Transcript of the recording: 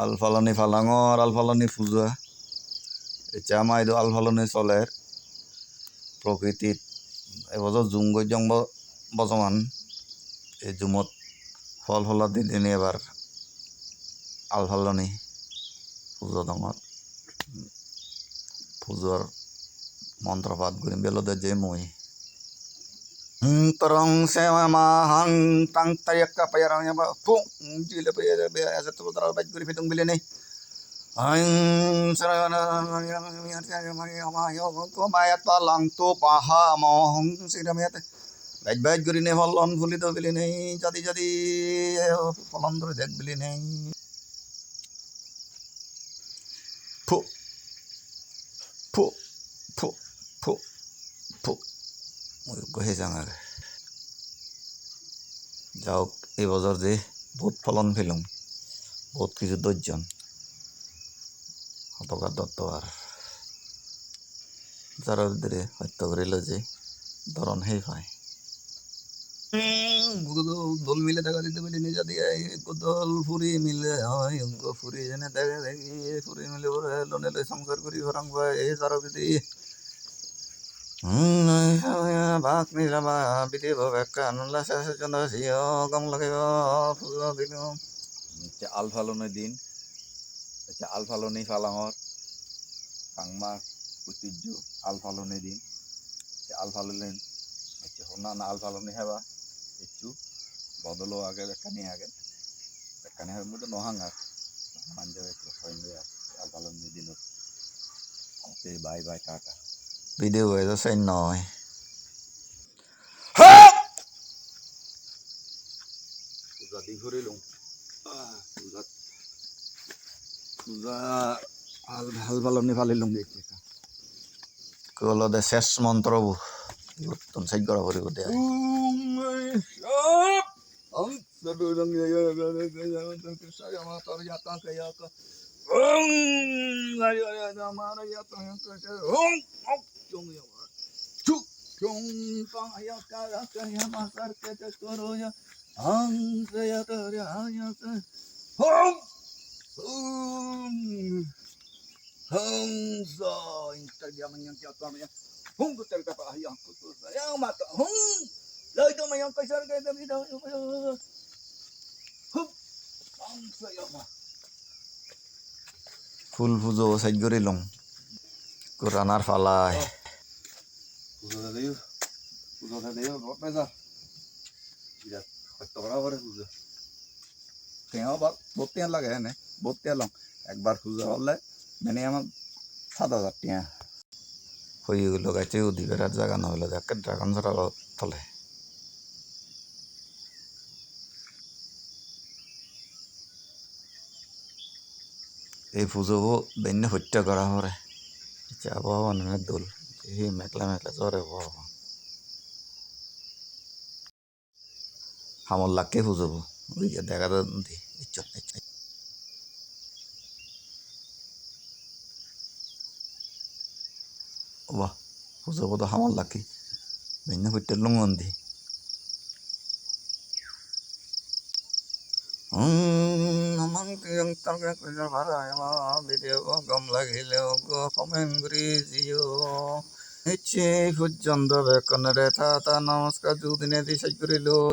আলফালনি ফালাঙর আলফালনি পূজা এটা আমার এই আলফালনি চলের প্রকৃতিত এবছর জুম গজং বর্তমান এই জুমত ফল ফলা দিনে এবার আলফালনি পুজো দমত পুজোর মন্ত্রপাঠ করি বেলদে যে মই terong sewa mahang tang tayak ka payarang ba pung jile payara be asa tu tara baj guri fitung bile nei ang sarana ma yo ko mayat palang tu paha mohong sidam yate baj baj guri ne holon phuli to bile nei jadi holon dor dek bile nei pu pu pu pu pu গহে জাঙার যাওক এই বছর যে বহুত ফলন পেলাম বহুত কিছু দর্জন হতকার দত্ত আর যারা ভিতরে হত্যা করিল যে ধরন সেই পায় দোল মিলে দেখা দিতে পারি নিজা দিয়ে দোল ফুরি মিলে হয় ফুরি যেনে দেখা দেখি ফুরি মিলে লোনে লই সংসার করি ভরং ভাই এই যারা যদি বাক নিলামা বিদেব বেকানুল্লা শাসন সিও গম লাগে ফুল দিল আলফালনের দিন আলফালনি ফালাঙর কাংমা ঐতিহ্য আলফালনের দিন আলফালন হনা না আলফালনি হেবা একটু বদলো আগে বেকানি হবে মধ্যে নহাঙ্গার মানজে হয়ে আলফালনের দিন বাই বাই টাটা ভিডিও হয়ে যাচ্ছে নয় পূজা দি ঘুরিলুম পূজা হাল ফালনি ফালিলুম কলদে শেষ মন্ত্র তুমি সাইড করা পড়িব দে Hangsa Instagram yang jatuh namanya hung betul kata ayam putus yang mata hung lai tu yang kasar ke tapi dah hung hangsa ya mah ফুল পুজো সাইড করিলাম কোরআনার ফালায় পুজোটা দিও বহুত পয়সা বিরাট কত বড় বড় পুজো কেউ বা বহুত টাকা লাগে না বহুত টাকা লং একবার পুজো হলে মানে আমার 7,000 টাকা হয়ে গেল গাছে উদিবের জায়গা না হলে দেখে ড্রাগন ছাড়া তলে এই পুজো বেন্য হত্যা করা পরে আবহাওয়া অনেক দোল এই মেঘলা মেঘলা জ্বরে আবহাওয়া হামল লাখকে পুজোবো দেখা দি ইচ্ছা বাহ পুজোবো তো হামল লাখি বেন্য হত্যা longan the yang targa kerja para yang video gam lagi leo go komen grizio ece hujan do bekonere tata namaskar judine di sajurilo